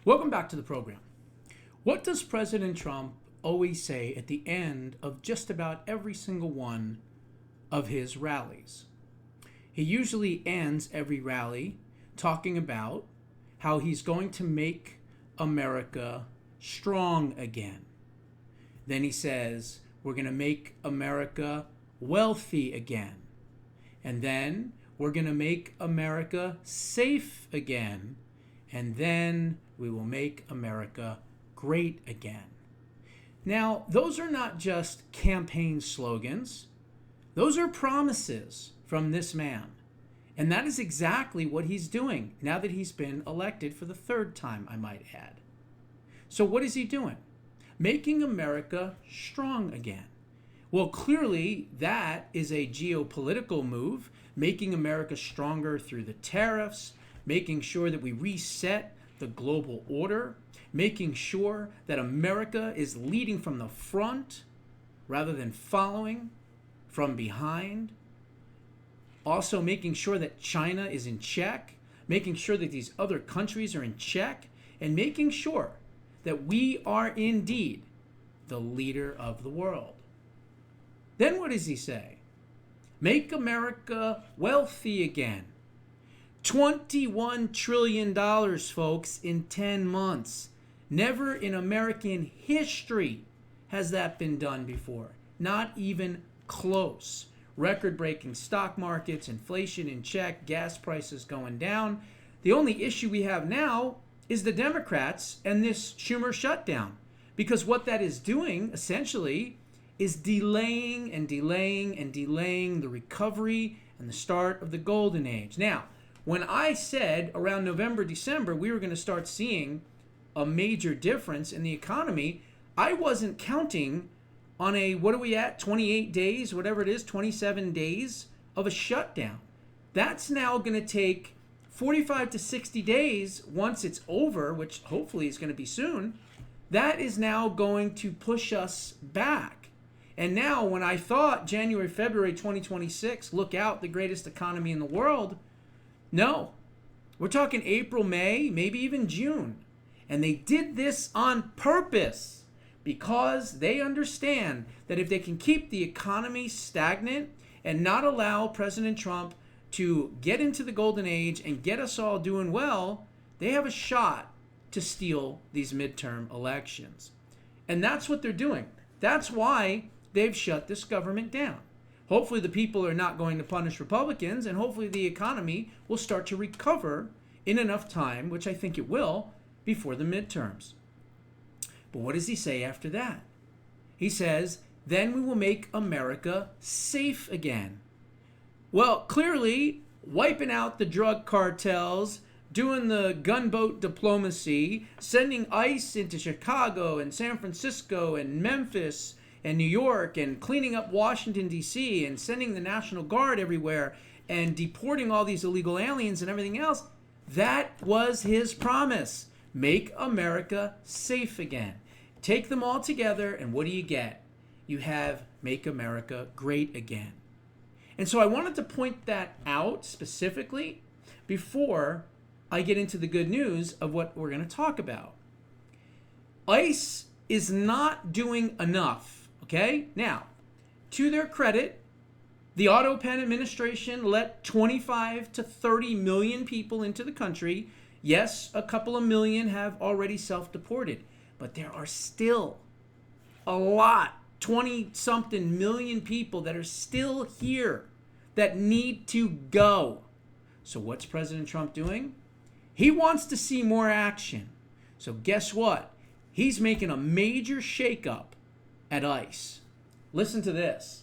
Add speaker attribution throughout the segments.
Speaker 1: Welcome back to the program. What does President Trump always say at the end of just about every single one of his rallies? He usually ends every rally talking about how he's going to make America strong again. Then he says, we're going to make America wealthy again. And then we're going to make America safe again. And then we will make America great again. Now, those are not just campaign slogans. Those are promises from this man. And that is exactly what he's doing now that he's been elected for the third time, I might add. So what is he doing? Making America strong again. Well, clearly that is a geopolitical move, making America stronger through the tariffs, making sure that we reset the global order, making sure that America is leading from the front rather than following from behind. Also making sure that China is in check, making sure that these other countries are in check, and making sure that we are indeed the leader of the world. Then what does he say? Make America wealthy again. $21 trillion, folks, in 10 months. Never in American history has that been done before. Not even close. Record-breaking stock markets, inflation in check, gas prices going down. The only issue we have now is the Democrats and this Schumer shutdown. Because what that is doing, essentially, is delaying and delaying and delaying the recovery and the start of the golden age. Now, when I said around November, December, we were going to start seeing a major difference in the economy, I wasn't counting on a, what are we at, 28 days, whatever it is, 27 days of a shutdown. That's now going to take 45 to 60 days once it's over, which hopefully is going to be soon. That is now going to push us back. And now when I thought January, February 2026, look out, the greatest economy in the world, no, we're talking April, May, maybe even June. And they did this on purpose because they understand that if they can keep the economy stagnant and not allow President Trump to get into the golden age and get us all doing well, they have a shot to steal these midterm elections. And that's what they're doing. That's why they've shut this government down. Hopefully the people are not going to punish Republicans, and hopefully the economy will start to recover in enough time, which I think it will, before the midterms. But what does he say after that? He says, then we will make America safe again. Well, clearly, wiping out the drug cartels, doing the gunboat diplomacy, sending ICE into Chicago and San Francisco and Memphis and New York, and cleaning up Washington, D.C., and sending the National Guard everywhere, and deporting all these illegal aliens and everything else, that was his promise. Make America safe again. Take them all together, and what do you get? You have Make America Great Again. And so I wanted to point that out specifically before I get into the good news of what we're going to talk about. ICE is not doing enough. Okay, now, to their credit, the Auto Pen administration let 25 to 30 million people into the country. Yes, a couple of million have already self-deported, but there are still a lot, 20-something million people that are still here that need to go. So what's President Trump doing? He wants to see more action. So guess what? He's making a major shakeup at ICE. Listen to this.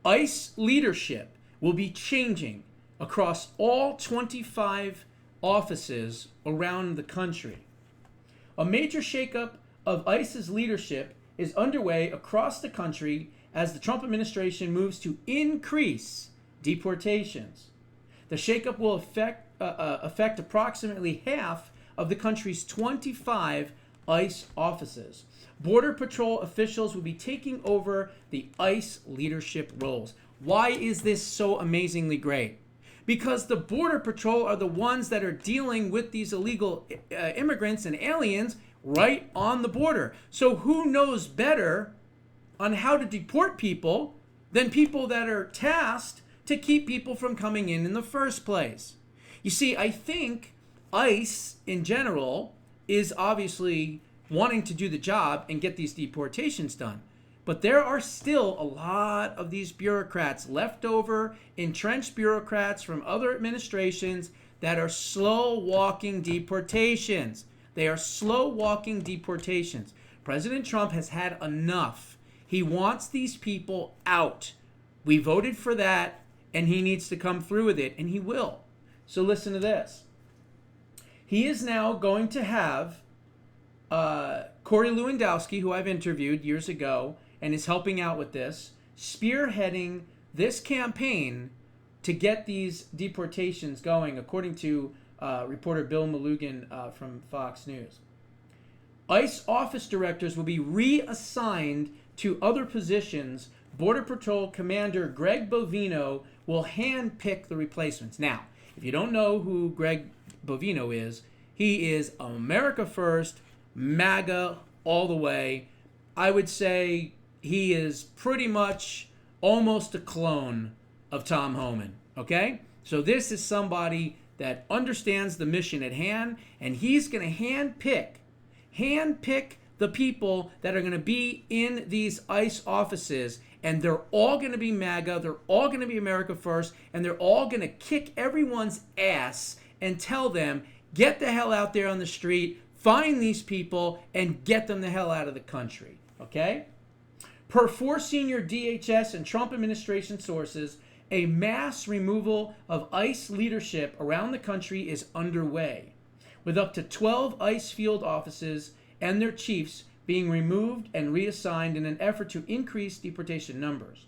Speaker 1: ICE leadership will be changing across all 25 offices around the country. A major shakeup of ICE's leadership is underway across the country as the Trump administration moves to increase deportations. The shakeup will affect approximately half of the country's 25 ICE offices. Border Patrol officials will be taking over the ICE leadership roles. Why is this so amazingly great? because the Border Patrol are the ones that are dealing with these illegal immigrants and aliens right on the border. So who knows better on how to deport people than people that are tasked to keep people from coming in the first place? You see, I think ICE in general is obviously wanting to do the job and get these deportations done. But there are still a lot of these bureaucrats, leftover, entrenched bureaucrats from other administrations that are slow walking deportations. They are slow walking deportations. President Trump has had enough. He wants these people out. We voted for that, and he needs to come through with it, and he will. So listen to this. He is now going to have Corey Lewandowski, who I've interviewed years ago and is helping out with this, spearheading this campaign to get these deportations going, according to reporter Bill Malugin from Fox News. ICE office directors will be reassigned to other positions. Border Patrol Commander Greg Bovino will handpick the replacements. Now, if you don't know who Greg Bovino is, he is America First, MAGA all the way. I would say he is pretty much almost a clone of Tom Homan, okay? So this is somebody that understands the mission at hand, and he's going to handpick the people that are going to be in these ICE offices, and they're all going to be MAGA, they're all going to be America First, and they're all going to kick everyone's ass and tell them, get the hell out there on the street, find these people, and get them the hell out of the country, okay? Per 4 senior DHS and Trump administration sources, a mass removal of ICE leadership around the country is underway, with up to 12 ICE field offices and their chiefs being removed and reassigned in an effort to increase deportation numbers.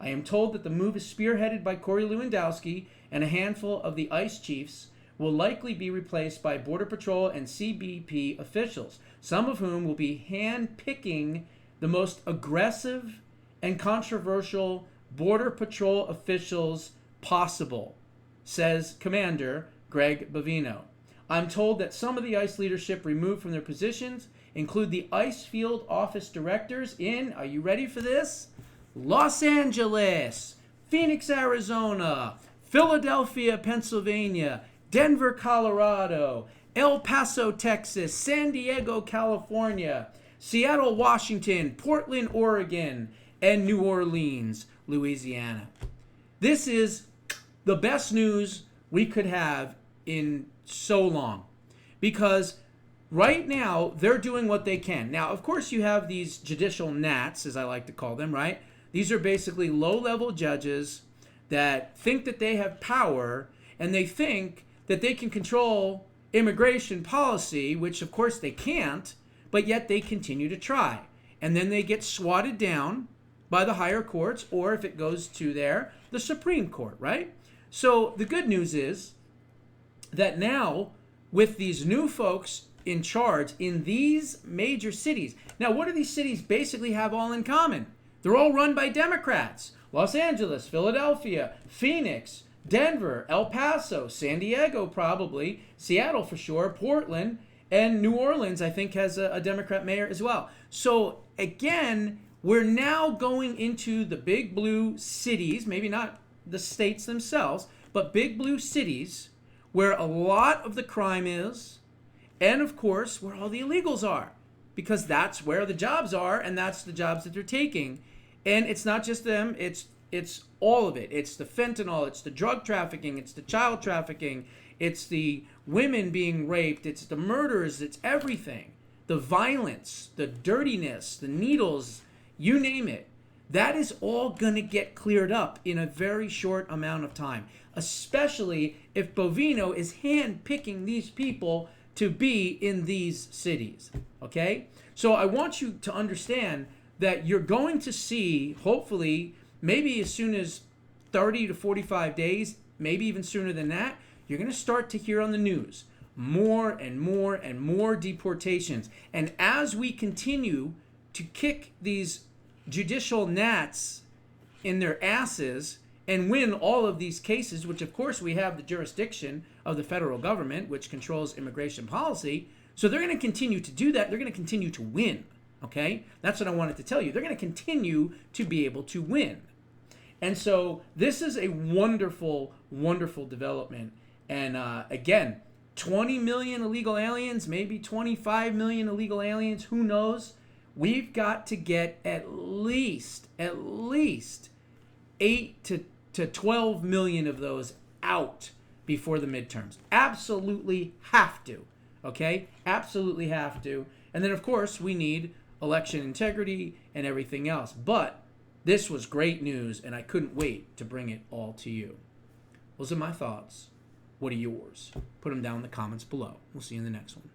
Speaker 1: I am told that the move is spearheaded by Corey Lewandowski, and a handful of the ICE chiefs will likely be replaced by Border Patrol and CBP officials, some of whom will be hand-picking the most aggressive and controversial Border Patrol officials possible, says Commander Greg Bovino. I'm told that some of the ICE leadership removed from their positions include the ICE field office directors in, are you ready for this? Los Angeles, Phoenix, Arizona, Philadelphia, Pennsylvania, Denver, Colorado, El Paso, Texas, San Diego, California, Seattle, Washington, Portland, Oregon, and New Orleans, Louisiana. This is the best news we could have in so long, because right now they're doing what they can. Now, of course, you have these judicial gnats, as I like to call them, right? These are basically low-level judges that think that they have power, and they think that they can control immigration policy, which of course they can't, but yet they continue to try. And then they get swatted down by the higher courts, or if it goes to the Supreme Court, right? So the good news is that now, with these new folks in charge in these major cities, now what do these cities basically have all in common? They're all run by Democrats. Los Angeles, Philadelphia, Phoenix, Denver, El Paso, San Diego probably, Seattle for sure, Portland, and New Orleans, I think, has a Democrat mayor as well. So, again, we're now going into the big blue cities, maybe not the states themselves, but big blue cities where a lot of the crime is, and, of course, where all the illegals are, because that's where the jobs are, and that's the jobs that they're taking. And it's not just them, it's all of it. It's the fentanyl, it's the drug trafficking, it's the child trafficking, it's the women being raped, it's the murders, it's everything. The violence, the dirtiness, the needles, you name it. That is all going to get cleared up in a very short amount of time, especially if Bovino is hand-picking these people to be in these cities, okay? So I want you to understand that you're going to see, hopefully, maybe as soon as 30 to 45 days, maybe even sooner than that, you're going to start to hear on the news more and more and more deportations. And as we continue to kick these judicial gnats in their asses and win all of these cases, which of course we have the jurisdiction of the federal government, which controls immigration policy. So they're going to continue to do that. They're going to continue to win. Okay? That's what I wanted to tell you. They're going to continue to be able to win. And so this is a wonderful, wonderful development. And again, 20 million illegal aliens, maybe 25 million illegal aliens, who knows? We've got to get at least 8 to 12 million of those out before the midterms. Absolutely have to. Okay? Absolutely have to. And then, of course, we need election integrity and everything else. But this was great news, and I couldn't wait to bring it all to you. Those are my thoughts. What are yours? Put them down in the comments below. We'll see you in the next one.